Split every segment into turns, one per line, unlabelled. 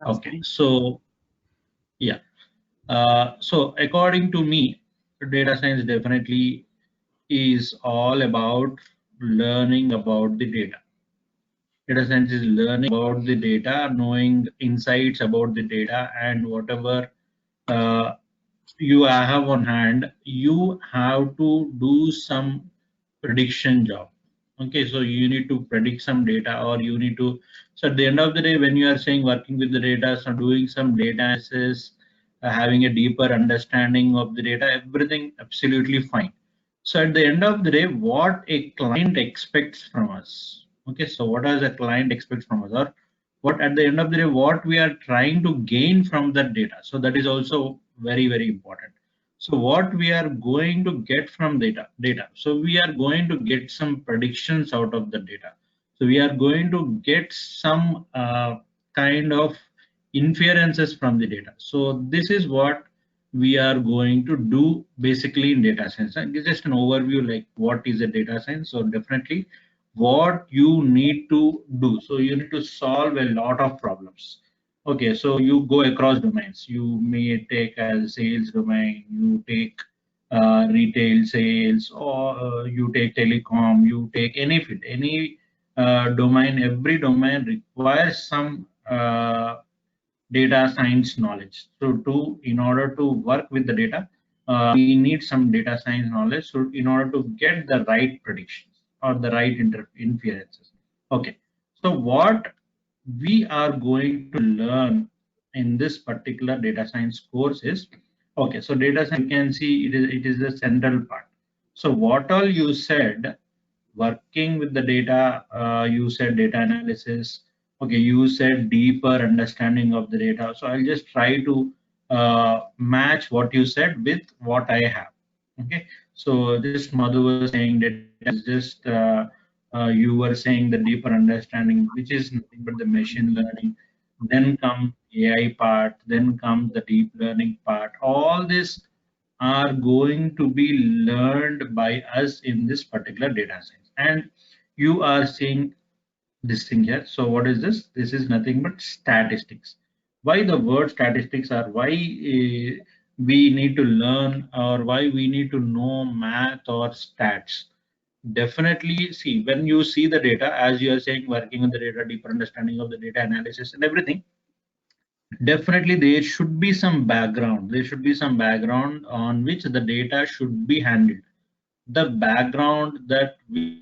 Okay, so yeah, so according to me, data science definitely is all about learning about the data. Data science is learning about the data, knowing insights about the data, and whatever uh, you have on hand, you have to do some prediction job. Okay, so you need to predict some data, or you need to. So at the end of the day, when you are saying working with the data, so doing some data analysis, having a deeper understanding of the data, everything absolutely fine. So at the end of the day, what a client expects from us. Okay, so what does a client expect from us, or what at the end of the day, what we are trying to gain from that data. So that is also very important. So what we are going to get from data. So we are going to get some predictions out of the data. So we are going to get some kind of inferences from the data. So this is what we are going to do basically in data science. And it's just an overview like what is a data science. So definitely what you need to do. So you need to solve a lot of problems. Okay, so you go across domains. You may take as sales domain, you take retail sales, or you take telecom, you take any field, any domain. Every domain requires some data science knowledge. So in order to work with the data, we need some data science knowledge. So in order to get the right predictions or the right inferences. Okay. So what we are going to learn in this particular data science course is, okay, so data science, you can see it is the central part. So what all you said, working with the data, you said data analysis. Okay, you said deeper understanding of the data. So I'll just try to match what you said with what I have. Okay, so just Madhu was saying that is just you were saying the deeper understanding, which is nothing but the machine learning. Then comes AI part, then comes the deep learning part. All this are going to be learned by us in this particular data science. And you are seeing this thing here. So what is this? This is nothing but statistics. Why the word statistics, are why we need to learn, or why we need to know math or stats? Definitely, see, when you see the data, as you are saying, working on the data, deeper understanding of the data analysis and everything, definitely there should be some background. There should be some background on which the data should be handled. The background that will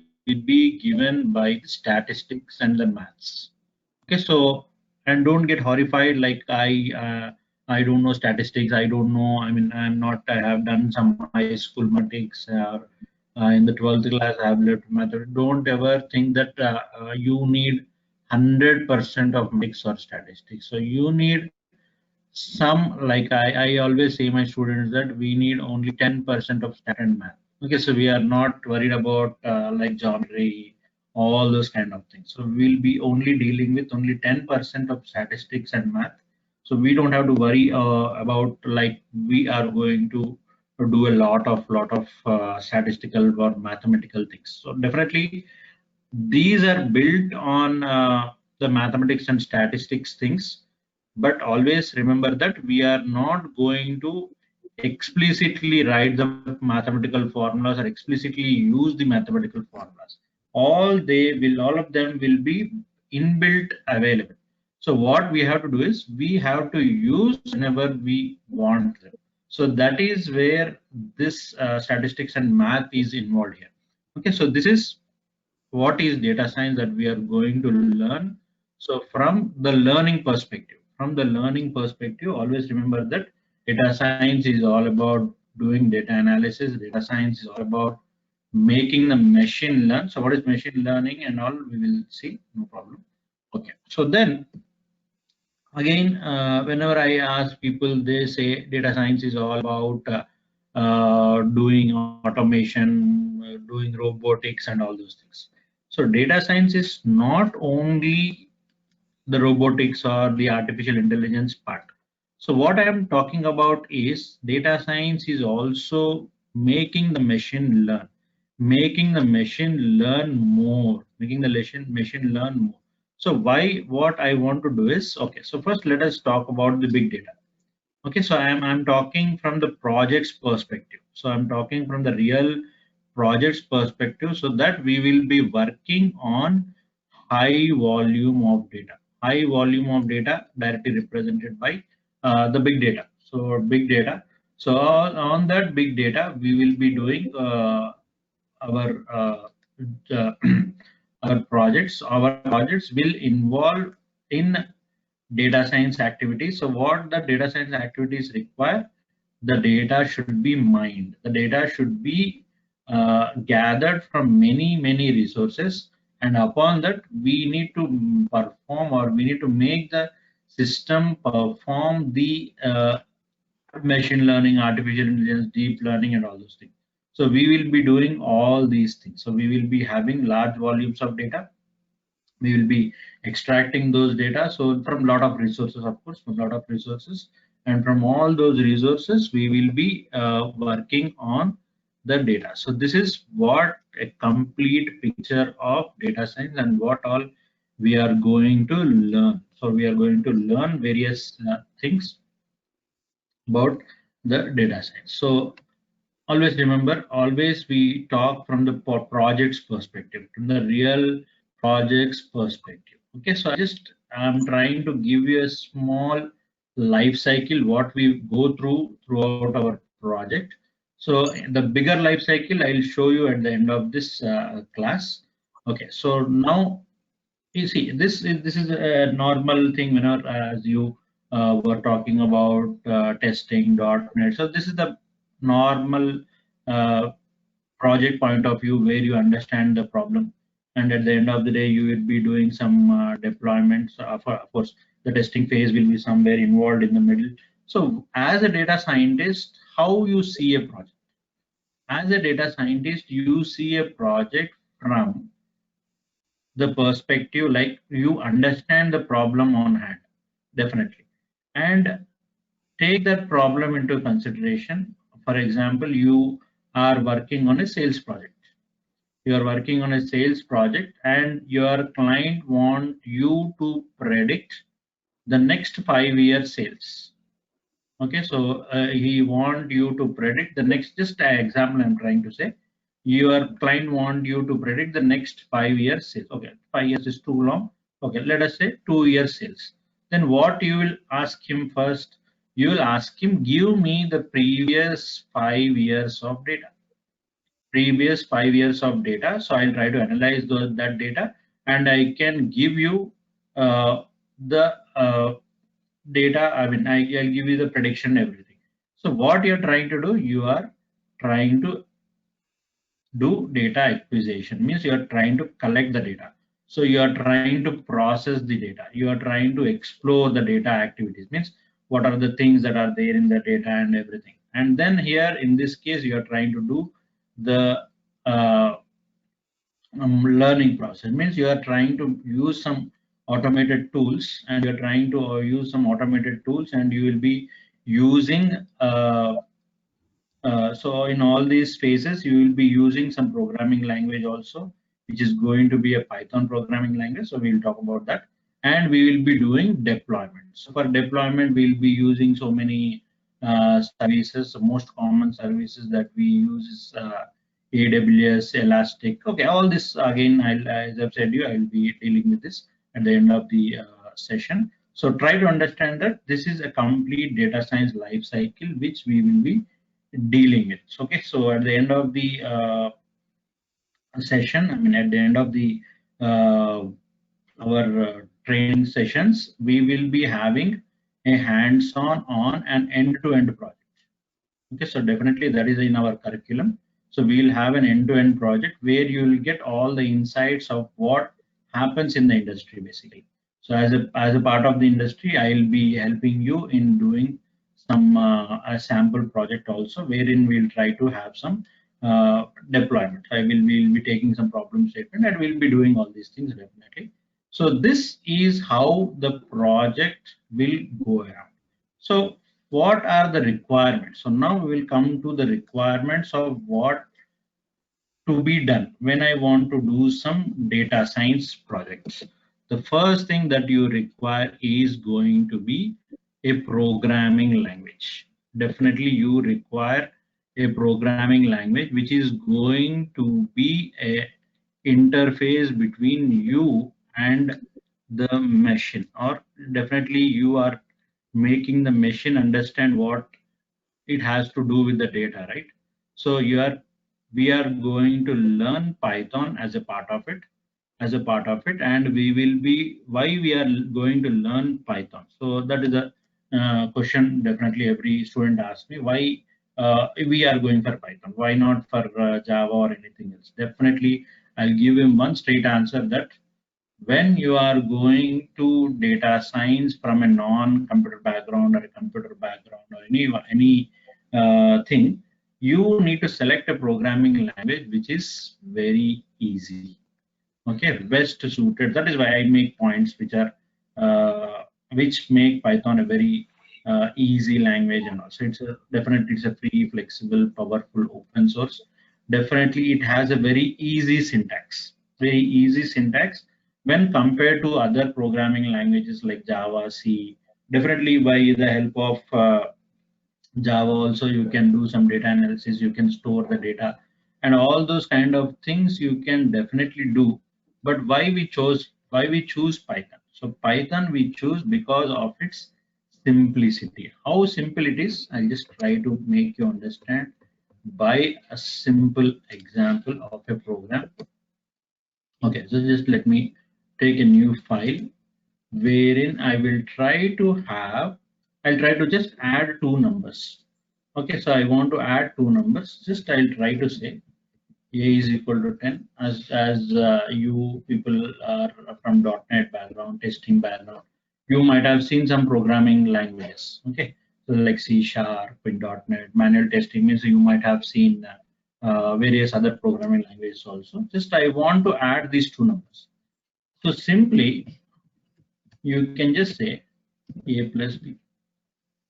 be given by the statistics and the maths. Okay, so and don't get horrified like I don't know statistics. I don't know. I mean, I'm not. I have done some high school mathematics or in the 12th class I have learned mathematics. Don't ever think that you need 100% of mathematics or statistics. So you need some, like I always say my students that we need only 10% of stat and math. Okay, so we are not worried about like geometry, all those kind of things. So we'll be only dealing with only 10% of statistics and math. So we don't have to worry about like we are going to do a lot of statistical or mathematical things. So definitely these are built on the mathematics and statistics things, but always remember that we are not going to explicitly write the mathematical formulas or explicitly use the mathematical formulas. All of them will be inbuilt available. So what we have to do is we have to use whenever we want them. So that is where this statistics and math is involved here. Okay, so this is what is data science that we are going to learn. So from the learning perspective, always remember that data science is all about doing data analysis. Data science is all about making the machine learn. So what is machine learning and all, we will see, no problem. Okay, so then again, whenever I ask people, they say data science is all about doing automation, doing robotics and all those things. So data science is not only the robotics or the artificial intelligence part. So what I am talking about is data science is also making the machine learn, making the machine learn more, making the machine learn more. So what I want to do is, okay, so first let us talk about the big data. Okay, so I'm talking from the project's perspective. So I'm talking from the real project's perspective, so that we will be working on high volume of data. High volume of data directly represented by the big data. So big data. So on that big data, we will be doing our uh, our projects. Our projects will involve in data science activities. So what the data science activities require, the data should be mined. The data should be gathered from many resources, and upon that we need to perform, or we need to make the system perform the machine learning, artificial intelligence, deep learning, and all those things. So we will be doing all these things. So we will be having large volumes of data. We will be extracting those data. So from a lot of resources, of course, from a lot of resources, and from all those resources, we will be working on the data. So this is what a complete picture of data science and what all we are going to learn. So we are going to learn various things about the data science. So always remember, always we talk from the project's perspective, from the real project's perspective. Okay, so I'm trying to give you a small life cycle what we go throughout our project. So the bigger life cycle I'll show you at the end of this class. Okay, so now you see, this is a normal thing, as you were talking about testing .NET. So this is the normal uh, project point of view where you understand the problem, and at the end of the day, you will be doing some deployments. Of course, the testing phase will be somewhere involved in the middle. So, as a data scientist, how you see a project? As a data scientist, you see a project from the perspective like you understand the problem on hand, definitely, and take that problem into consideration. For example, you are working on a sales project. You are working on a sales project, and your client want you to predict the next 5 year sales. Okay, so he want you to predict the next, just an example I'm trying to say, your client want you to predict the next 5 year sales. Okay, 5 years is too long. Okay, let us say 2 year sales. Then what you will ask him first? You will ask him, give me the previous 5 years of data. Previous 5 years of data. So I'll try to analyze that data, and I can give you the data. I mean, I'll give you the prediction, everything. So what you're trying to do, you are trying to do data acquisition, means you are trying to collect the data. So you are trying to process the data. You are trying to explore the data activities, means what are the things that are there in the data and everything. And then here in this case, you are trying to do the uh, learning process, means you are trying to use some automated tools, and you're trying to use some automated tools, and you will be using so in all these phases you will be using some programming language also, which is going to be a Python programming language. So we'll talk about that, and we will be doing deployment. So for deployment we'll be using so many services. The most common services that we use is AWS, Elastic. Okay, all this again, as I've said you, I'll be dealing with this at the end of the session. So try to understand that this is a complete data science life cycle which we will be dealing with. Okay, so at the end of the session, I mean, at the end of the our training sessions, we will be having a hands-on on an end-to-end project. Okay, so definitely that is in our curriculum. So we'll have an end-to-end project where you will get all the insights of what happens in the industry basically. So as a part of the industry, I'll be helping you in doing some a sample project also, wherein we'll try to have some deployment. We'll be taking some problem statement, and we'll be doing all these things definitely. So this is how the project will go around. So what are the requirements? So now we will come to the requirements of what to be done when I want to do some data science projects. the first thing that you require is going to be a programming language. Definitely you require a programming language which is going to be a interface between you and the machine, or definitely you are making the machine understand what it has to do with the data, right? So we are going to learn Python as a part of it, and we will be, why we are going to learn Python. So that is a question definitely every student asks me, why we are going for Python, why not for Java or anything else. Definitely I'll give him one straight answer, that when you are going to data science from a non-computer background or a computer background or any thing, you need to select a programming language which is very easy. Okay, best suited. That is why I make points which are which make Python a very easy language, and also it's a free, flexible, powerful, open source. Definitely it has a very easy syntax, when compared to other programming languages like Java, C. Definitely by the help of Java also you can do some data analysis, you can store the data, and all those kind of things you can definitely do. But why we choose Python? So Python we choose because of its simplicity. How simple it is, I'll just try to make you understand by a simple example of a program. Okay, so just let me take a new file wherein I'll try to just add two numbers. Okay, so I want to add two numbers. Just I'll try to say a is equal to 10, as you people are from .NET background, testing background. You might have seen some programming languages. Okay, so like C Sharp in .NET, manual testing means you might have seen various other programming languages also. Just I want to add these two numbers. So simply you can just say a plus b.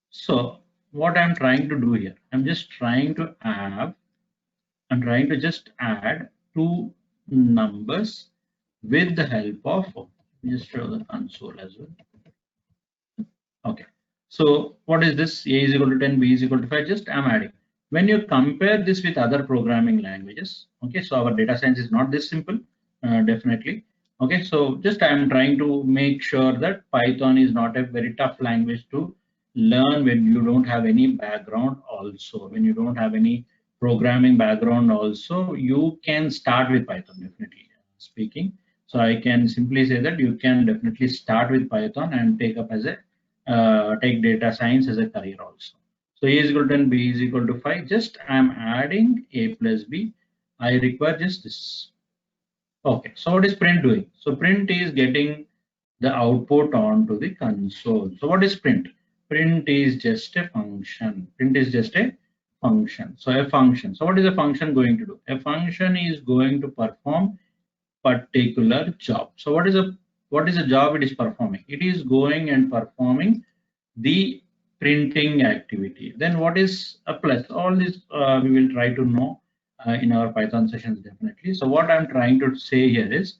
So what I'm trying to do here, I'm trying to just add two numbers with the help of, just show the console as well. Okay. So what is this? A is equal to 10, B is equal to 5. Just I'm adding. When you compare this with other programming languages, okay, so our data science is not this simple, definitely. Okay, so just I'm trying to make sure that Python is not a very tough language to learn when you don't have any background also. When you don't have any programming background also, you can start with Python, definitely speaking. So I can simply say that you can definitely start with Python and take up as a take data science as a career also. So A is equal to 10, B is equal to 5. Just I'm adding A plus B. I require just this. Okay, so what is print doing? So print is getting the output onto the console. So what is print? Print is just a function. Print is just a function. So a function. So what is a function going to do? A function is going to perform particular job. So what is a job it is performing? It is going and performing the printing activity. Then what is a plus? All this we will try to know in our Python sessions, definitely. So what I'm trying to say here is,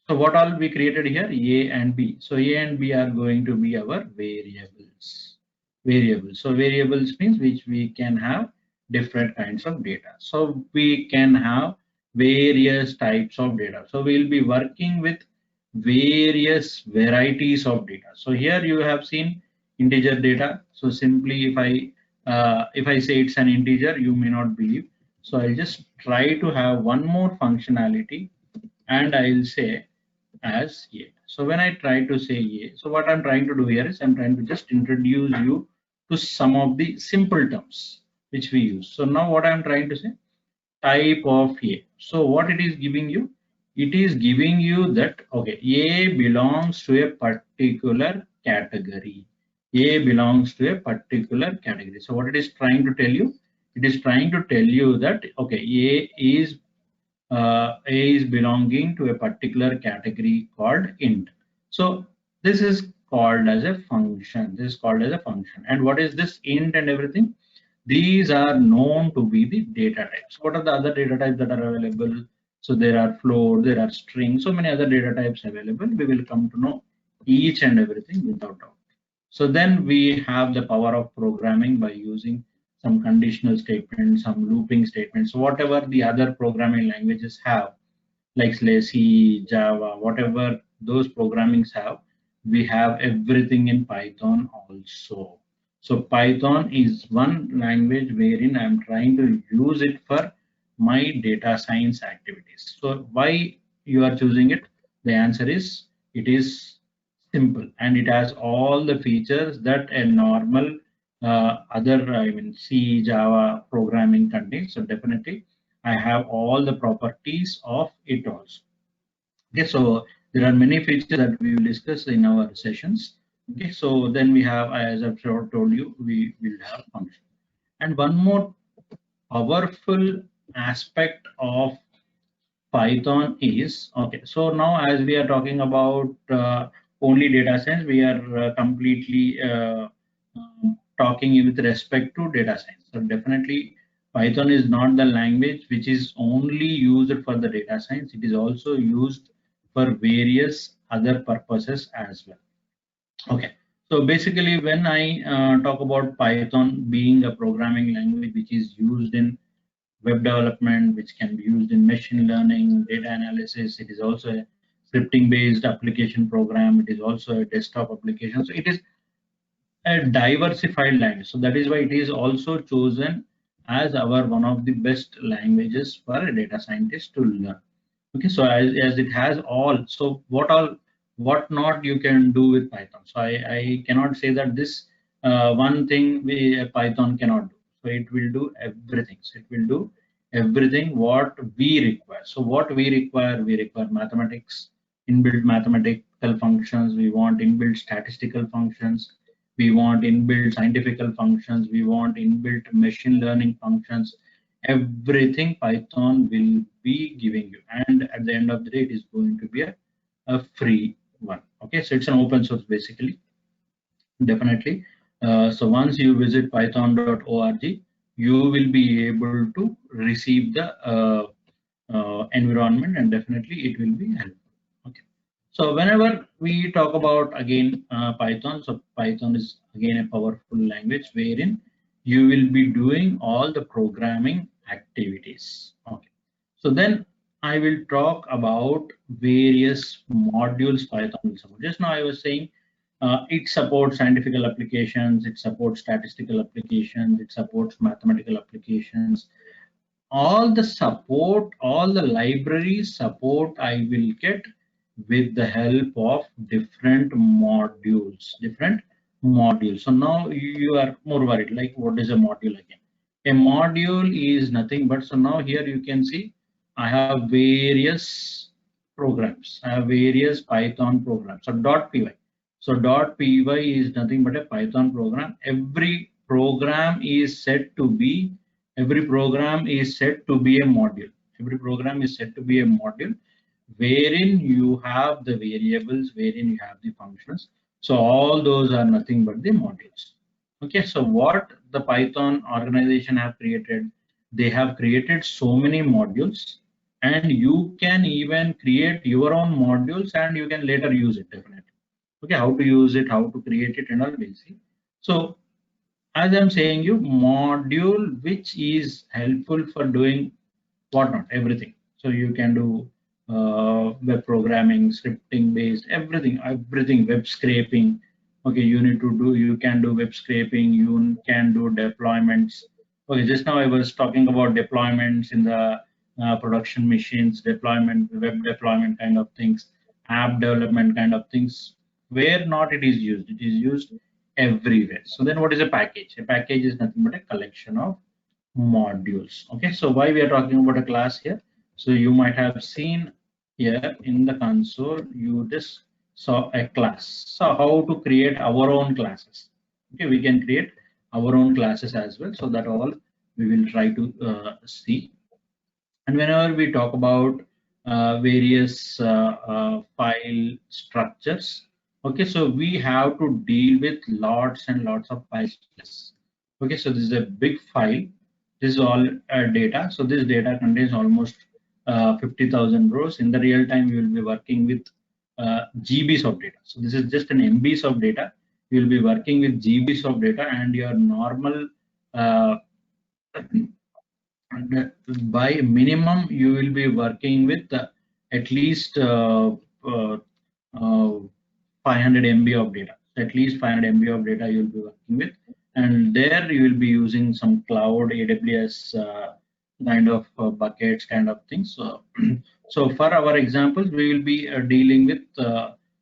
so what all we created here, A and B. So A and B are going to be our variables. So variables means which we can have different kinds of data. So we can have various types of data. So we'll be working with various varieties of data. So here you have seen integer data. So simply if I say it's an integer, you may not believe. So I'll just try to have one more functionality, and I'll say as A. So when I try to say A, so what I'm trying to do here is I'm trying to just introduce you to some of the simple terms which we use. So now what I'm trying to say, type of A. So what it is giving you? It is giving you that, okay, A belongs to a particular category. A belongs to a particular category. So what it is trying to tell you? It is trying to tell you that, okay, A is belonging to a particular category called int. So this is called as a function. This is called as a function. And what is this int and everything? These are known to be the data types. What are the other data types that are available? So there are float, there are strings, so many other data types available. We will come to know each and everything without doubt. So then we have the power of programming by using some conditional statements, some looping statements, so whatever the other programming languages have, like say C, Java, whatever those programmings have, we have everything in Python also. So Python is one language wherein I'm trying to use it for my data science activities. So why you are choosing it? The answer is it is simple and it has all the features that a normal I mean C, Java programming contains. So definitely I have all the properties of it also. Okay, so there are many features that we will discuss in our sessions. Okay, so then we have, as I've told you, we will have function. And one more powerful aspect of Python is, okay, so now as we are talking about only data science, we are completely talking with respect to data science. So definitely Python is not the language which is only used for the data science. It is also used for various other purposes as well. Okay, so basically when I talk about Python being a programming language which is used in web development, which can be used in machine learning, data analysis. It is also a scripting based application program. It is also a desktop application. So it is a diversified language. So that is why it is also chosen as our one of the best languages for a data scientist to learn. Okay, so as it has all, so what not you can do with Python. So I cannot say that this one thing Python cannot do. So it will do everything. So it will do everything what we require. So what we require mathematics, inbuilt mathematical functions. We want inbuilt statistical functions. We want inbuilt scientific functions. We want inbuilt machine learning functions. Everything Python will be giving you, and at the end of the day, it is going to be a free one. Okay, so it's an open source basically, definitely. So once you visit python.org, you will be able to receive the environment, and definitely it will be helpful. Okay. So whenever we talk about again Python, so Python is again a powerful language wherein you will be doing all the programming activities. Okay. So then I will talk about various modules Python will support. Just now I was saying it supports scientific applications, it supports statistical applications, it supports mathematical applications. All the support, all the library support I will get with the help of different modules. So now you are more worried, like what is a module again? A module is nothing but, so now here you can see I have various programs. I have various Python programs. So .py. So .py is nothing but a Python program. Every program is set to be a module. Every program is set to be a module wherein you have the variables, wherein you have the functions. So all those are nothing but the modules. Okay, so what the Python organization have created, they have created so many modules, and you can even create your own modules and you can later use it definitely. Okay, how to use it, how to create it, and all we'll see. So as I'm saying you, module which is helpful for doing whatnot, everything. So you can do web programming, scripting based, everything, web scraping. Okay, you can do web scraping, you can do deployments. Okay, just now I was talking about deployments in the production machines, web deployment kind of things, app development kind of things. Where not it is used, it is used everywhere. So then what is a package? A package is nothing but a collection of modules. Okay, so why we are talking about a class here? So you might have seen here in the console, you just saw a class. So how to create our own classes? Okay, we can create our own classes as well. So that all we will try to see. And whenever we talk about various file structures, okay, so we have to deal with lots and lots of file structures. Okay, so this is a big file. This is all data. So this data contains almost 50,000 rows. In the real time, you will be working with GBs of data. So this is just an MBs of data. You will be working with GBs of data, and your normal by minimum you will be working with at least uh, 500 MB of data. At least 500 MB of data you will be working with, and there you will be using some cloud AWS kind of buckets kind of things. So, so for our examples, we will be dealing with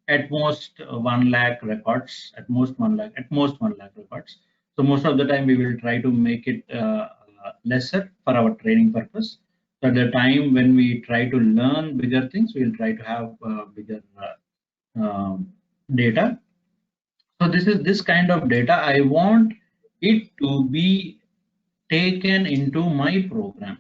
at most 1 lakh records, at most 1 lakh, at most 1 lakh records. So most of the time we will try to make it lesser for our training purpose. So at the time when we try to learn bigger things, we will try to have bigger data. So this is this kind of data. I want it to be taken into my program,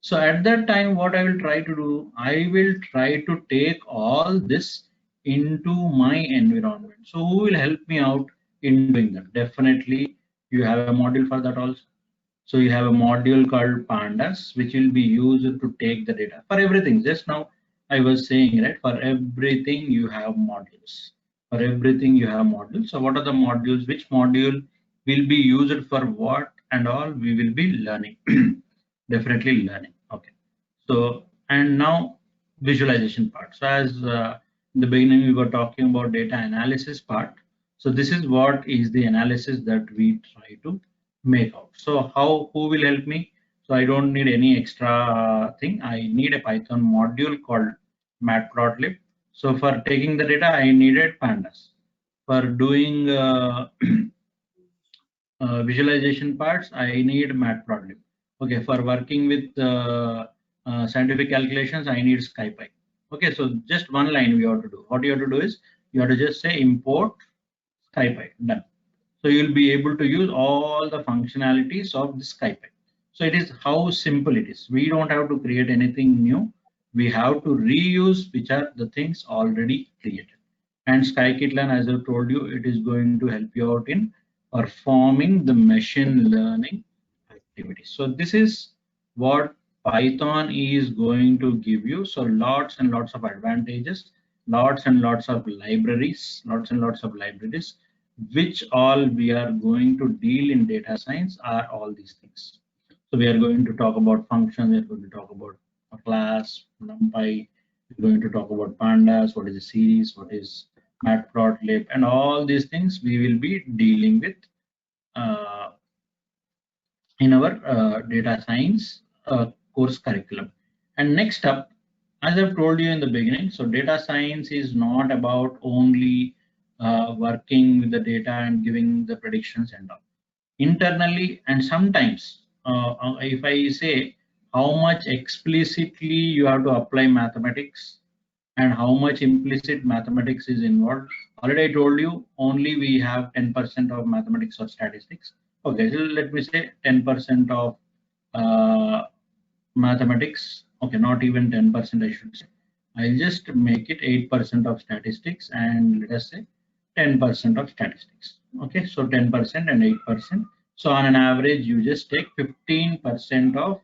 So at that time, what I will try to do, I will try to take all this into my environment. So who will help me out in doing that? Definitely, you have a module for that also. So you have a module called pandas, which will be used to take the data for everything. Just now I was saying, right, for everything you have modules. For everything you have modules. So what are the modules? Which module will be used for what and all? We will be learning. Definitely learning. Okay. So, and now visualization part. So as in the beginning we were talking about data analysis part. So this is what is the analysis that we try to make out. So who will help me? So I don't need any extra thing. I need a Python module called matplotlib. So for taking the data, I needed pandas. For doing visualization parts, I need matplotlib. Okay, for working with scientific calculations, I need SciPy. Okay, so just one line we have to do. What you have to do is you have to just say import SciPy. Done. So you'll be able to use all the functionalities of the SciPy. So it is how simple it is. We don't have to create anything new. We have to reuse which are the things already created. And scikit-learn, as I told you, it is going to help you out in performing the machine learning activities. So this is what Python is going to give you. So lots and lots of advantages, lots and lots of libraries, which all we are going to deal in data science are all these things. So we are going to talk about functions, we are going to talk about a class, NumPy, we're going to talk about pandas, what is a series, what is matplotlib, and all these things we will be dealing with in our data science course curriculum. And next up, as I've told you in the beginning, so data science is not about only working with the data and giving the predictions and all. Internally, and sometimes if I say how much explicitly you have to apply mathematics and how much implicit mathematics is involved. Already I told you only we have 10% of mathematics or statistics. Okay, so let me say 10% of mathematics. Okay, not even 10% I should say. I'll just make it 8% of statistics and let us say 10% of statistics. Okay, so 10% and 8%. So on an average, you just take 15% of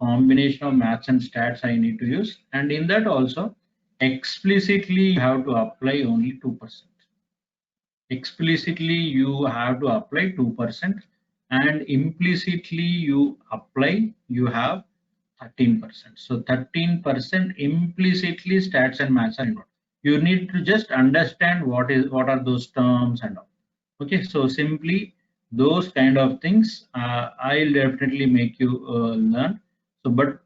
combination of maths and stats I need to use, and in that also explicitly you have to apply only 2%. Explicitly you have to apply 2%, and implicitly you have 13%. So 13% implicitly stats and maths are involved. You need to just understand what are those terms and all. Okay, so simply those kind of things I'll definitely make you learn. So but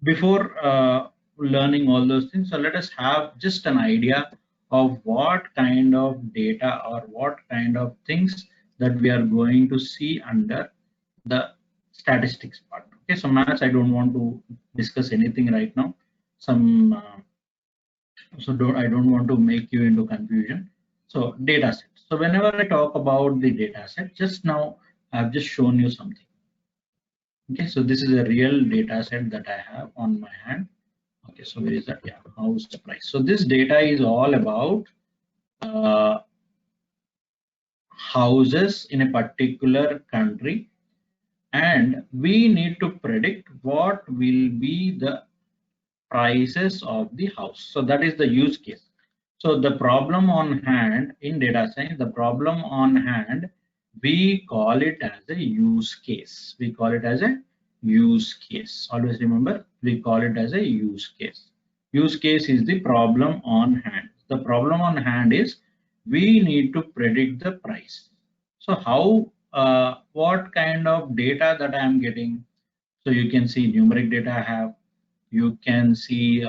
before learning all those things, so let us have just an idea of what kind of data or what kind of things that we are going to see under the statistics part. Okay, so maths, I don't want to discuss anything right now. I don't want to make you into confusion. So data set. So whenever I talk about the data set, just now I've just shown you something. Okay, so this is a real data set that I have on my hand. Okay, so where is that? Yeah, house price. So this data is all about houses in a particular country, and we need to predict what will be the prices of the house. So that is the use case. So the problem on hand in data science, the problem on hand, we call it as a use case. We call it as a use case. Always remember, we call it as a use case. Use case is the problem on hand. The problem on hand is we need to predict the price. So how, what kind of data that I am getting? So you can see numeric data I have, you can see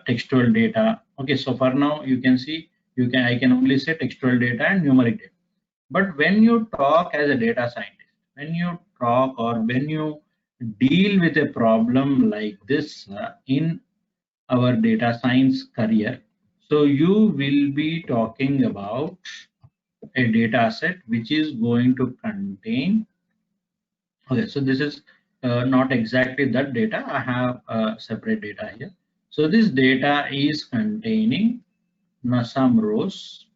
textual data. Okay, so for now you can see, I can only say textual data and numeric data. But when you talk as a data scientist, when you talk or when you deal with a problem like this in our data science career, so you will be talking about a data set which is going to contain. Okay, so this is not exactly that data. I have separate data here. So this data is containing some rows.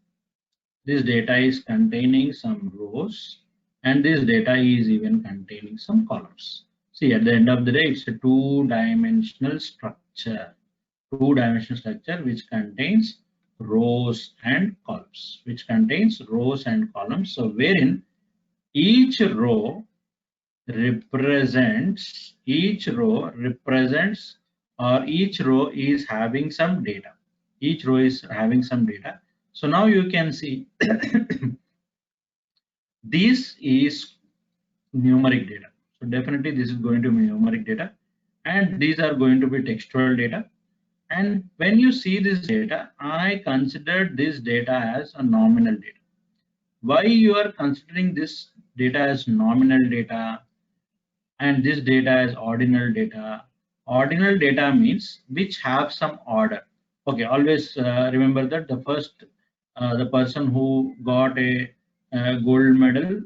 This data is containing some rows, and this data is even containing some columns. See, at the end of the day, it's a two-dimensional structure. Two-dimensional structure which contains rows and columns. Which contains rows and columns. So wherein each row represents, or each row is having some data. Each row is having some data. So now you can see this is numeric data. So definitely this is going to be numeric data, and these are going to be textual data. And when you see this data, I consider this data as a nominal data. Why you are considering this data as nominal data and this data is ordinal data? Ordinal data means which have some order. Okay, always remember that the person who got a gold medal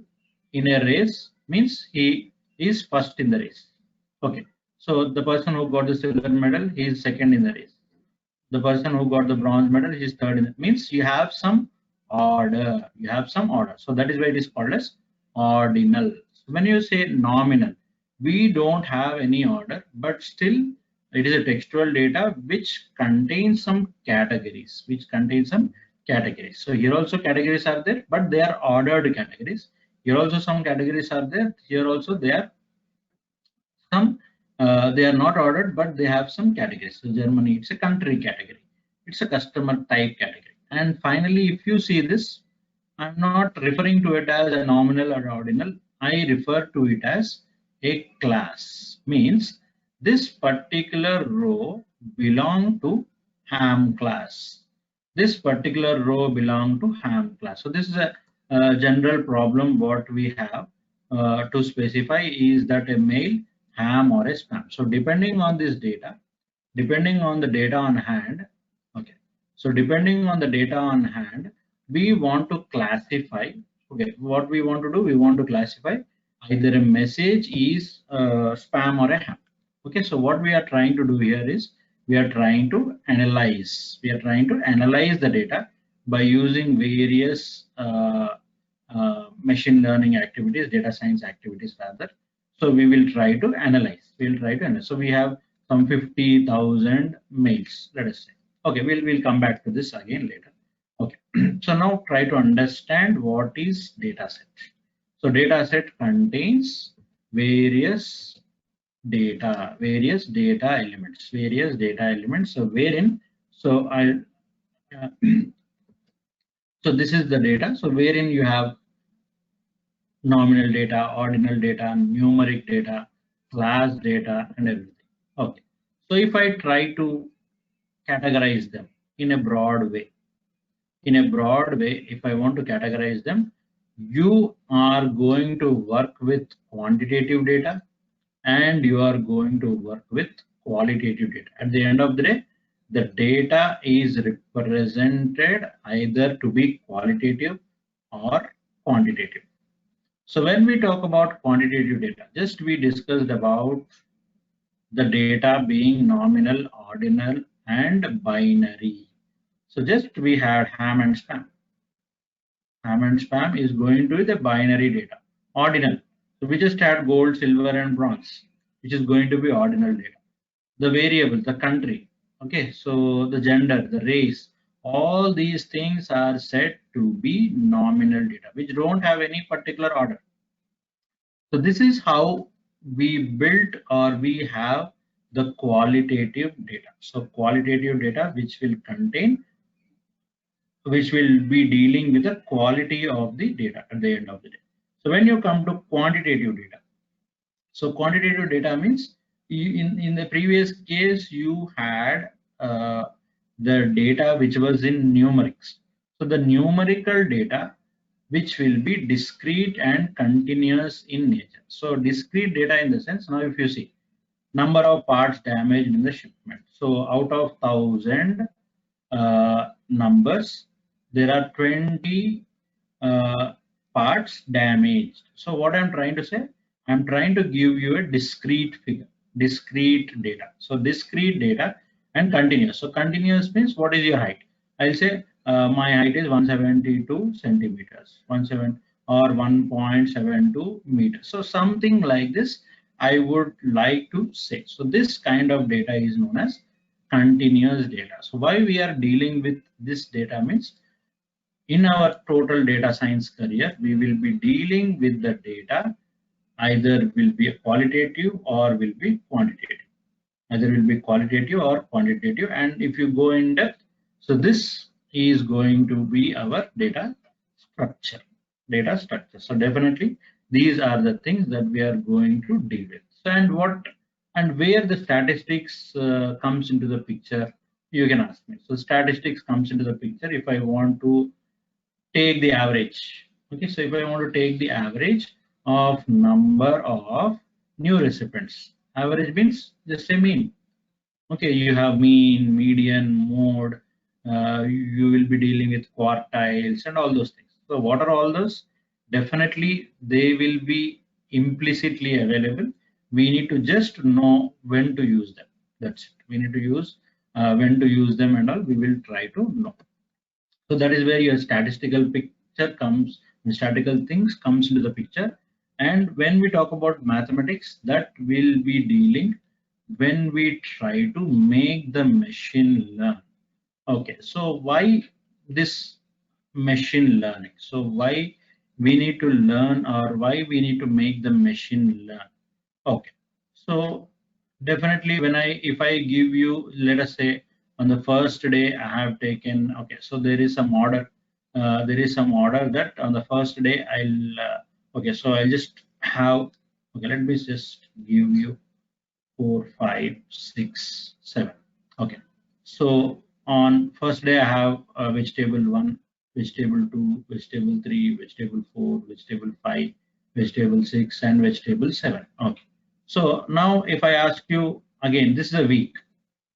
in a race means he is first in the race. Okay, so the person who got the silver medal, he is second in the race. The person who got the bronze medal is third in it. Means you have some order. You have some order. So that is why it is called as ordinal. So when you say nominal, we don't have any order, but still it is a textual data which contains some categories. So here also categories are there, but they are ordered categories. Here also some categories are there. Here also they are some, they are not ordered, but they have some categories. So Germany, it's a country category. It's a customer type category. And finally, if you see this, I'm not referring to it as a nominal or ordinal. I refer to it as a class. Means this particular row belong to ham class. This particular row belong to ham class. So this is a general problem what we have to specify is that a male, ham, or a spam. So depending on this data, depending on the data on hand, okay, so depending on the data on hand, we want to classify. Okay, what we want to do, we want to classify either a message is spam or a ham. Okay, so what we are trying to do here is we are trying to analyze the data by using various machine learning activities, data science activities rather. So we will try to analyze. So we have some 50,000 mails, let us say. Okay, we'll come back to this again later. Okay, so now try to understand what is data set. So data set contains various data elements. So wherein, so I so this is the data. So wherein you have nominal data, ordinal data, numeric data, class data, and everything. Okay. So if I try to categorize them in a broad way, if I want to categorize them, you are going to work with quantitative data and you are going to work with qualitative data. At the end of the day, the data is represented either to be qualitative or quantitative. So when we talk about quantitative data, just we discussed about the data being nominal, ordinal, and binary. So just we had ham and spam. Ham and spam is going to be the binary data, ordinal. So we just had gold, silver, and bronze, which is going to be ordinal data. The variable, the country, okay, so the gender, the race, all these things are said to be nominal data, which don't have any particular order. So this is how we built or we have the qualitative data. So qualitative data, which will be dealing with the quality of the data at the end of the day. So when you come to quantitative data, so quantitative data means in the previous case you had the data which was in numerics. So the numerical data which will be discrete and continuous in nature. So discrete data in the sense, now if you see number of parts damaged in the shipment. So out of 1,000 numbers, there are 20 uh, parts damaged. So what I'm trying to say, I'm trying to give you a discrete figure, discrete data. So discrete data and continuous. So continuous means what is your height? I'll say my height is 172 centimeters, 17 or 1.72 meters. So something like this I would like to say. So this kind of data is known as continuous data. So why we are dealing with this data means in our total data science career, we will be dealing with the data either will be qualitative or will be quantitative. Either will be qualitative or quantitative. And if you go in depth, so this is going to be our data structure. Data structure. So definitely these are the things that we are going to deal with. So and where the statistics comes into the picture, you can ask me. So statistics comes into the picture if I want to take the average. Okay, so if I want to take the average of number of new recipients, average means just a mean. Okay, you have mean, median, mode. You will be dealing with quartiles and all those things. So what are all those? Definitely they will be implicitly available. We need to just know when to use them. That's it. We need to use when to use them and all. We will try to know. So that is where your statistical picture comes, the statistical things comes into the picture. And when we talk about mathematics, that will be dealing when we try to make the machine learn. Okay, so why this machine learning? So why we need to learn or why we need to make the machine learn? Okay, so definitely if I give you, let us say on the first day I have taken, okay, so there is some order, that on the first day okay, so I'll just have, okay, let me just give you 4, 5, 6, 7. Okay, so on first day I have vegetable 1, vegetable 2, vegetable 3, vegetable 4, vegetable 5, vegetable 6, and vegetable 7. Okay, so now if I ask you again, this is a week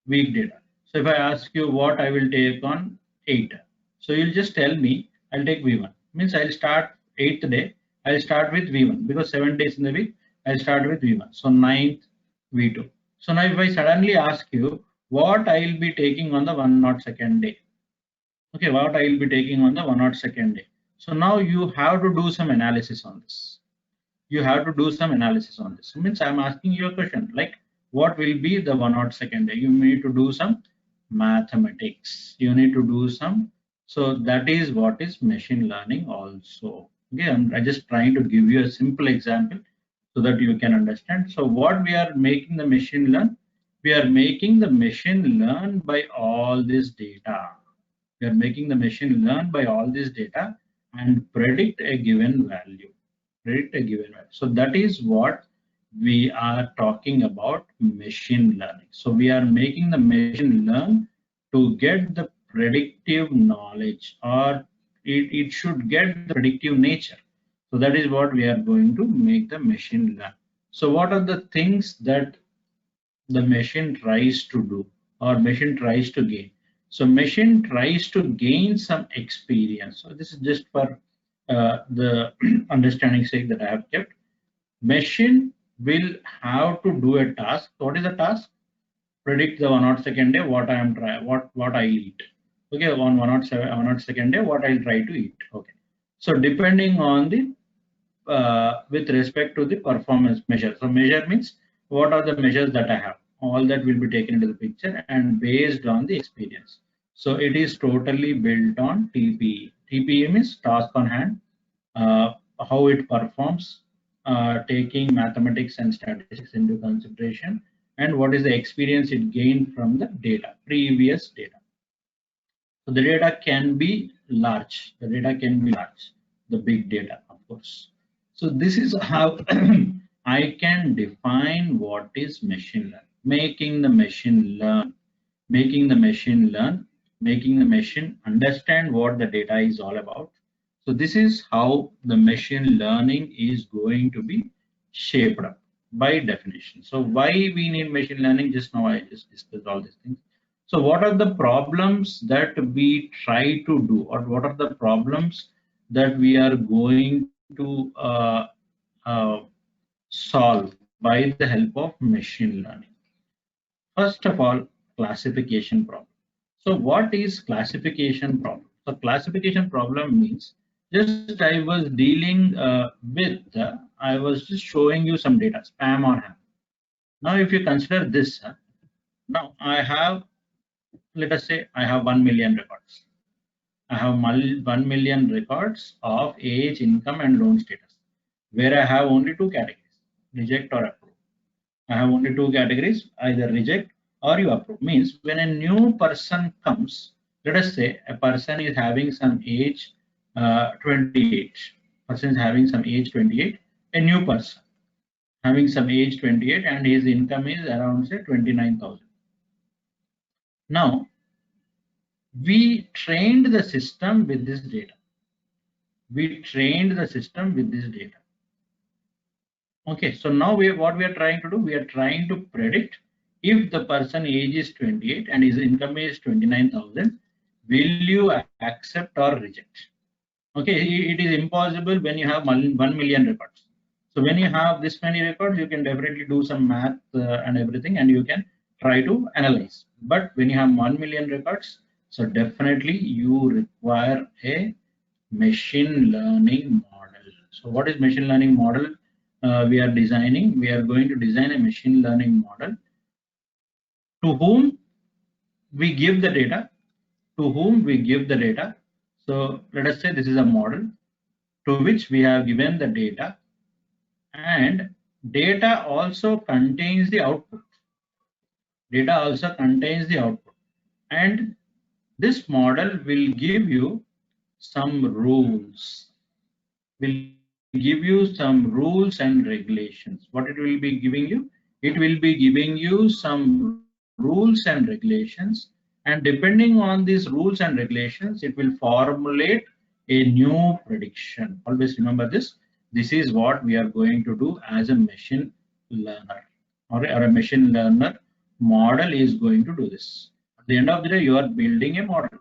data. So if I ask you what I will take on 8, so you'll just tell me I'll take V1. Means I'll start 8th day, I'll start with V1 because 7 days in the week, I'll start with V1. So 9th, V2. So now if I suddenly ask you what I'll be taking on the 102nd day, okay, what I'll be taking on the 102nd day. So now you have to do some analysis on this. You have to do some analysis on this. It means I'm asking you a question like what will be the 102nd day? You need to do some mathematics. You need to do some. So that is what is machine learning also. Okay, I'm just trying to give you a simple example so that you can understand. So what we are making the machine learn? We are making the machine learn by all this data. We are making the machine learn by all this data and predict a given value. Predict a given value. So that is what we are talking about machine learning. So we are making the machine learn to get the predictive knowledge, or it should get the predictive nature. So that is what we are going to make the machine learn. So what are the things that the machine tries to do or machine tries to gain? So machine tries to gain some experience. So this is just for the understanding sake that I have kept. Machine will have to do a task. What is the task? Predict the 102nd day what I am what I eat. Okay, on 102nd day what I'll try to eat. Okay. So depending on the with respect to the performance measure. So measure means what are the measures that I have. All that will be taken into the picture and based on the experience. So it is totally built on TPE. TPE means task on hand, uh, how it performs, taking mathematics and statistics into consideration, and what is the experience it gained from the data, previous data. So the data can be large. The data can be large. The big data, of course. So this is how I can define what is machine learning. Making the machine learn, making the machine learn, making the machine understand what the data is all about. So this is how the machine learning is going to be shaped up by definition. So why we need machine learning? Just now I just discussed all these things. So what are the problems that we try to do, or what are the problems that we are going to uh, solve by the help of machine learning? First of all, classification problem. So what is classification problem? So classification problem means just I was dealing with, I was just showing you some data, spam or ham. Now if you consider this, now I have, let us say I have 1 million records. I have 1 million records of age, income and loan status, where I have only two categories, reject or approve. I have only two categories, either reject or you approve. Means when a new person comes, let us say a person is having some age 28. Person is having some age 28, a new person having some age 28 and his income is around say 29,000. Now we trained the system with this data. We trained the system with this data. Okay, so now what we are trying to do, we are trying to predict if the person age is 28 and his income is 29,000, will you accept or reject? Okay, it is impossible when you have 1 million records. So when you have this many records, you can definitely do some math and everything, and you can try to analyze. But when you have 1 million records, so definitely you require a machine learning model. So what is machine learning model? We are designing, we are going to design a machine learning model to whom we give the data, to whom we give the data. So let us say this is a model to which we have given the data, and data also contains the output. Data also contains the output, and this model will give you some rules, will give you some rules and regulations. What it will be giving you? It will be giving you some rules and regulations, and depending on these rules and regulations, it will formulate a new prediction. Always remember this. This is what we are going to do as a machine learner, or a machine learner model is going to do this. At the end of the day, you are building a model.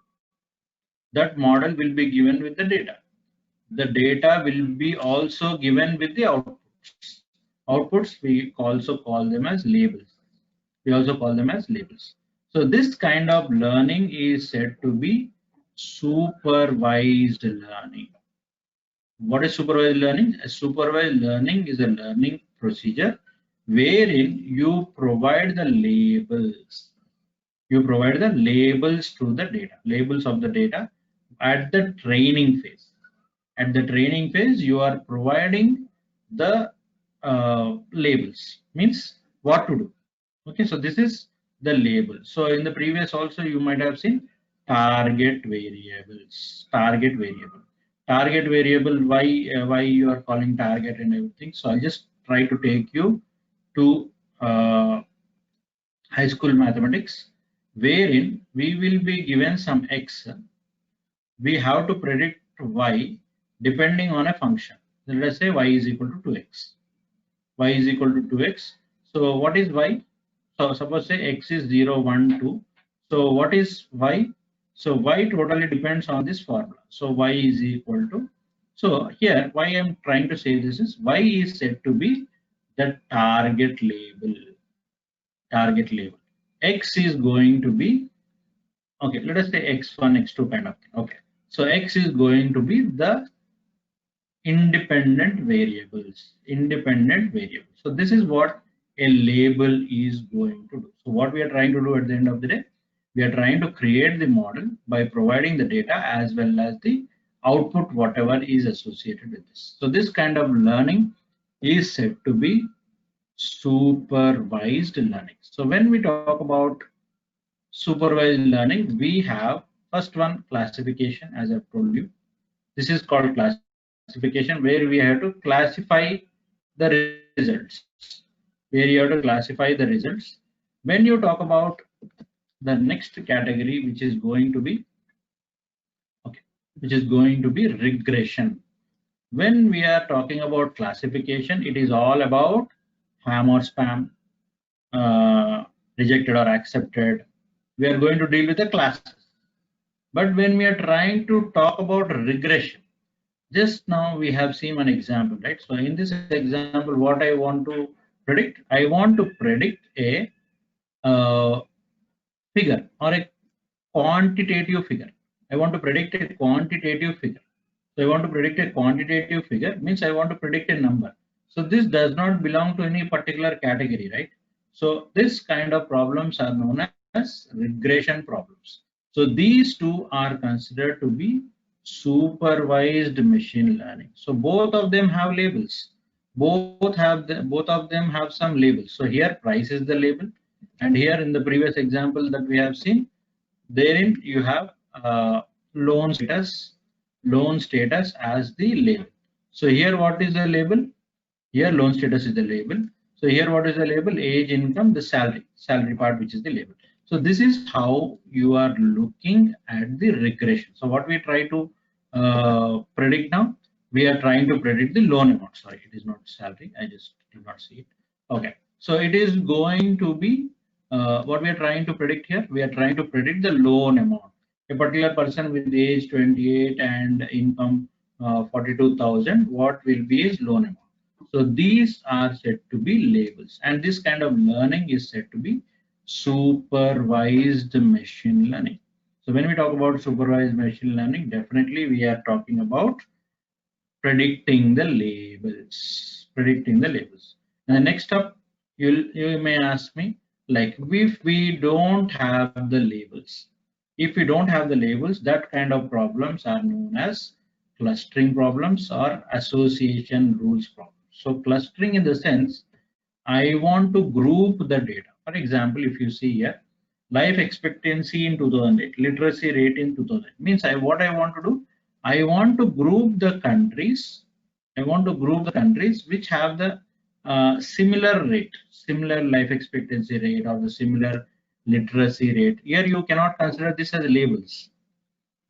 That model will be given with the data. The data will be also given with the outputs. Outputs we also call them as labels. We also call them as labels. So this kind of learning is said to be supervised learning. What is supervised learning? A supervised learning is a learning procedure wherein you provide the labels. You provide the labels to the data, labels of the data at the training phase. At the training phase, you are providing the labels, means what to do. Okay, so this is the label. So in the previous also you might have seen target variables, target variable. Why you are calling target and everything. So I'll just try to take you to high school mathematics, wherein we will be given some x. We have to predict y depending on a function. Let us say y is equal to 2x. Y is equal to 2x. So what is y? So suppose say x is 0, 1, 2. So what is y? So y totally depends on this formula. So y is equal to. So here why I am trying to say this is y is said to be the target label. Target label. X is going to be, okay, let us say x1, x2 kind of thing. Okay. So x is going to be the independent variables. Independent variables. So this is what a label is going to do. So what we are trying to do at the end of the day, we are trying to create the model by providing the data as well as the output, whatever is associated with this. So this kind of learning is said to be supervised learning. So when we talk about supervised learning, we have first one, classification, as I've told you. This is called classification, where we have to classify the results. Where you have to classify the results. When you talk about the next category, which is going to be regression. When we are talking about classification, it is all about ham or spam, rejected or accepted. We are going to deal with the classes. But when we are trying to talk about regression, just now we have seen an example, right? So in this example, what I want to predict, I want to predict a figure or a quantitative figure. I want to predict a quantitative figure. So I want to predict a quantitative figure, means I want to predict a number. So this does not belong to any particular category, right? So this kind of problems are known as regression problems. So these two are considered to be supervised machine learning. So both of them have labels. Both of them have some labels. So here price is the label, and here in the previous example that we have seen, therein you have loan status as the label. So here what is the label? Here loan status is the label. So here what is the label? Age, income, the salary part, which is the label. So this is how you are looking at the regression. So what we try to predict now, we are trying to predict the loan amount. Sorry, it is not salary. I just did not see it. Okay, so it is going to be what we are trying to predict here. We are trying to predict the loan amount. A particular person with age 28 and income 42,000, what will be his loan amount? So these are said to be labels, and this kind of learning is said to be supervised machine learning. So when we talk about supervised machine learning, definitely we are talking about predicting the labels. And next up, you may ask me, like, if we don't have the labels, that kind of problems are known as clustering problems or association rules problems. So clustering in the sense, I want to group the data. For example, if you see here, life expectancy in 2008, literacy rate in 2000, means what I want to do, I want to group the countries. Which have the similar life expectancy rate, or the similar literacy rate. Here you cannot consider this as labels.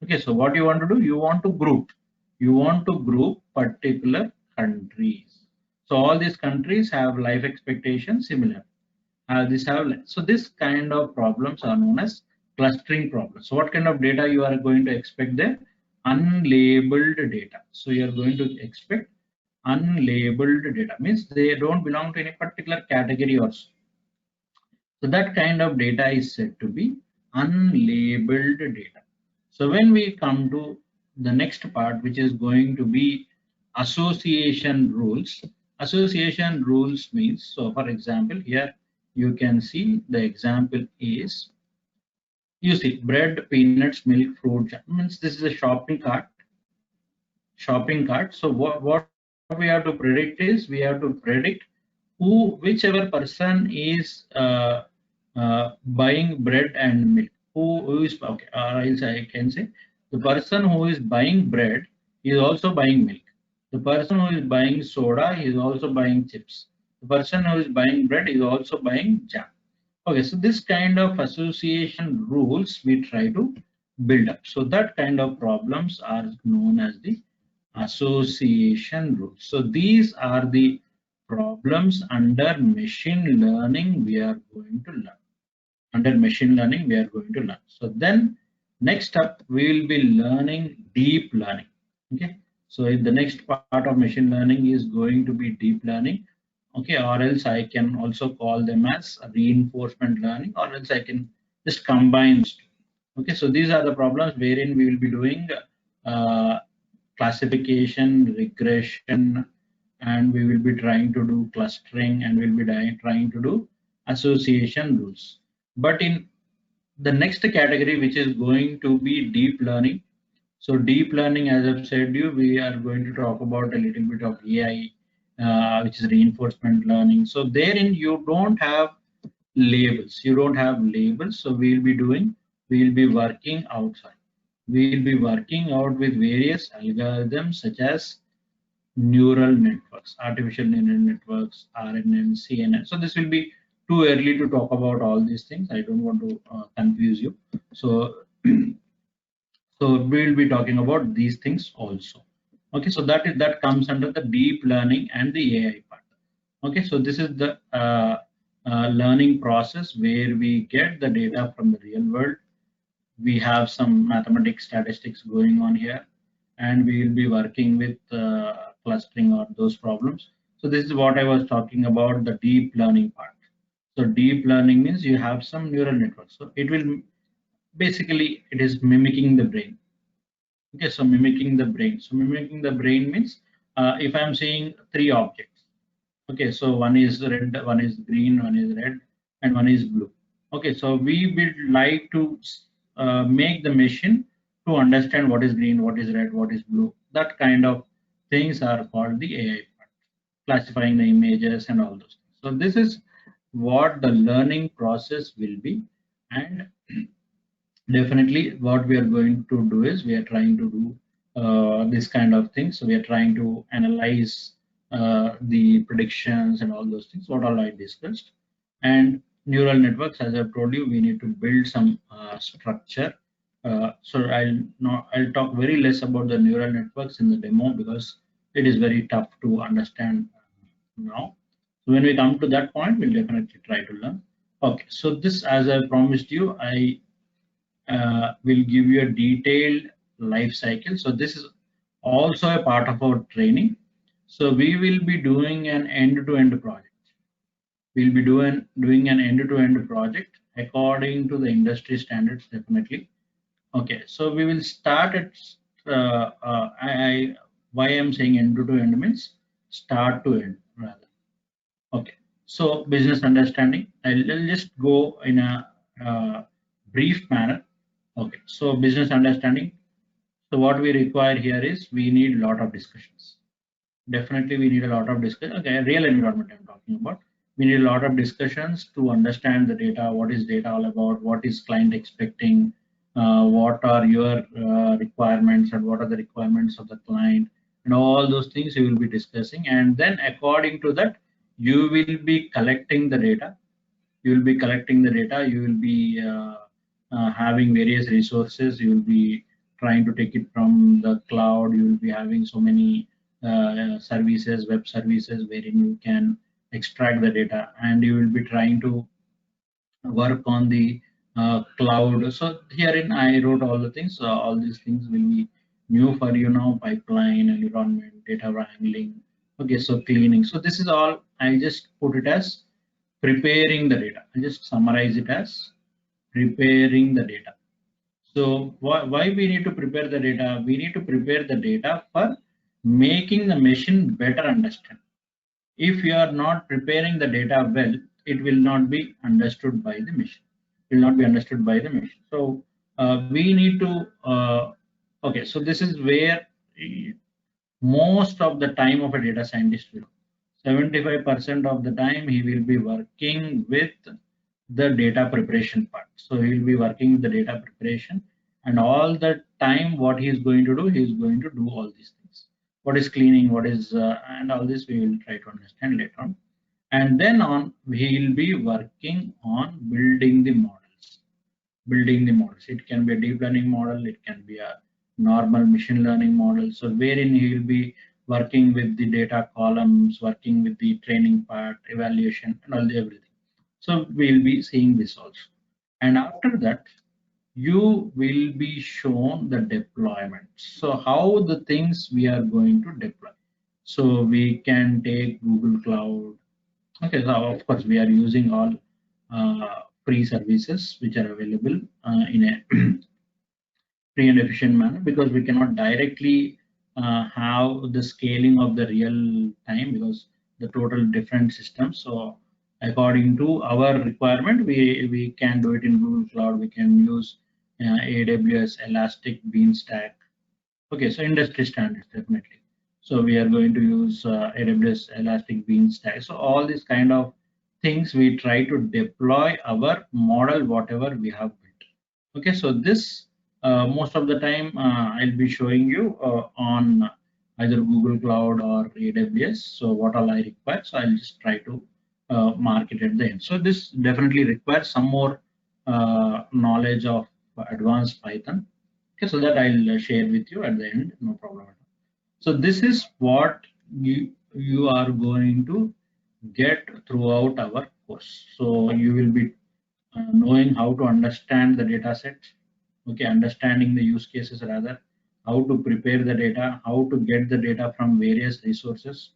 Okay, so what you want to do, you want to group particular countries. So all these countries have life expectation similar. So this kind of problems are known as clustering problems. So what kind of data you are going to expect there? Unlabeled data. So you are going to expect unlabeled data, means they don't belong to any particular category also. So that kind of data is said to be unlabeled data. So when we come to the next part, which is going to be association rules. Association rules means, so for example, here you can see the example is, you see bread, peanuts, milk, fruit, means this is a shopping cart. So what we have to predict is, we have to predict whichever person is buying bread and milk, who is okay, or else I can say the person who is buying bread is also buying milk. The person who is buying soda is also buying chips. The person who is buying bread is also buying jam. Okay, so this kind of association rules we try to build up. So that kind of problems are known as the association rules. So these are the problems under machine learning we are going to learn. So then next up we will be learning deep learning. Okay, so the next part of machine learning is going to be deep learning. Okay, or else I can also call them as reinforcement learning, or else I can just combine. Okay, so these are the problems wherein we will be doing classification, regression, and we will be trying to do clustering, and we'll be trying to do association rules. But in the next category, which is going to be deep learning. So deep learning, as I've said you, we are going to talk about a little bit of AI, which is reinforcement learning. So therein you don't have labels. You don't have labels. So we'll be working outside. We'll be working out with various algorithms such as neural networks, artificial neural networks, RNN, CNN. So this will be too early to talk about all these things. I don't want to confuse you. So, so we'll be talking about these things also. Okay, so that comes under the deep learning and the AI part. Okay, so this is the learning process where we get the data from the real world. We have some mathematics statistics going on here, and we will be working with clustering or those problems. So this is what I was talking about, the deep learning part. So deep learning means you have some neural networks. So it will basically, it is mimicking the brain. Okay, so mimicking the brain. So mimicking the brain means if I'm seeing three objects. Okay, so one is red, one is green, one is red, and one is blue. Okay, so we would like to make the machine to understand what is green, what is red, what is blue. That kind of things are called the AI part, classifying the images and all those things. So this is what the learning process will be. And definitely what we are going to do is we are trying to do this kind of things. So we are trying to analyze the predictions and all those things, what all I discussed. And neural networks, as I've told you, we need to build some structure. So I'll talk very less about the neural networks in the demo because it is very tough to understand now. So when we come to that point, we'll definitely try to learn. Okay, so this, as I promised you, I will give you a detailed life cycle. So this is also a part of our training. So we will be doing an end-to-end project. We'll be doing an end-to-end project according to the industry standards, definitely. Okay, so we will start at why I'm saying end-to-end means start to end rather. Okay, so business understanding. I'll just go in a brief manner. Okay, so business understanding. So what we require here is we need a lot of discussions. Definitely we need a lot of discussion. Okay, real environment I'm talking about. We need a lot of discussions to understand the data. What is data all about? What is client expecting? What are your requirements and what are the requirements of the client? And all those things you will be discussing. And then according to that, you will be collecting the data. You will be collecting the data. You will be having various resources. You will be trying to take it from the cloud. You will be having so many services, web services, wherein you can extract the data, and you will be trying to work on the cloud. So herein I wrote all the things. All these things will be new for you now: pipeline, environment, data wrangling. Okay, so cleaning. So this is all. I just put it as preparing the data. I just summarize it as preparing the data. So why we need to prepare the data? We need to prepare the data for making the machine better understand. If you are not preparing the data well, it will not be understood by the machine. It will not be understood by the machine. So we need to, okay, so this is where most of the time of a data scientist will. 75% of the time he will be working with the data preparation part. So he will be working with the data preparation, and all the time what he is going to do, he is going to do all these things. What is cleaning, what is, and all this we will try to understand later on. And then on, he will be working on building the models. Building the models. It can be a deep learning model, it can be a normal machine learning model. So wherein he will be working with the data columns, working with the training part, evaluation, and all the everything. So we'll be seeing this also. And after that, you will be shown the deployment. So how the things we are going to deploy. So we can take Google Cloud. Okay, so of course we are using all free services which are available in a free and efficient manner, because we cannot directly have the scaling of the real time because the total different systems. So according to our requirement, we can do it in Google Cloud. We can use AWS Elastic Beanstalk. Okay, so industry standards definitely. So we are going to use AWS Elastic Beanstalk. So all these kind of things we try to deploy our model whatever we have built. Okay, so this most of the time I'll be showing you on either Google Cloud or AWS. So what all I require. So I'll just try to mark it at the end. So this definitely requires some more knowledge of advanced Python. Okay, so that I'll share with you at the end, no problem at all. So this is what you are going to get throughout our course. So you will be knowing how to understand the data set, okay, understanding the use cases rather, how to prepare the data, how to get the data from various resources.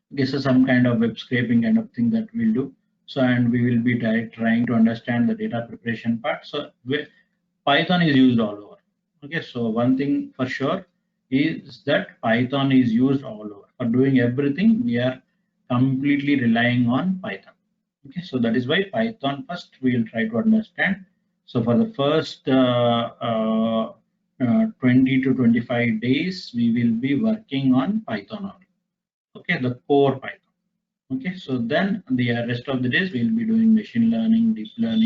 This is some kind of web scraping kind of thing that we'll do. So, and we will be trying to understand the data preparation part. So Python is used all over. Okay, so one thing for sure is that Python is used all over. For doing everything, we are completely relying on Python. Okay, so that is why Python first we will try to understand. So for the first 20 to 25 days, we will be working on Python only. Okay, the core Python. Okay, so then the rest of the days we'll be doing machine learning, deep learning,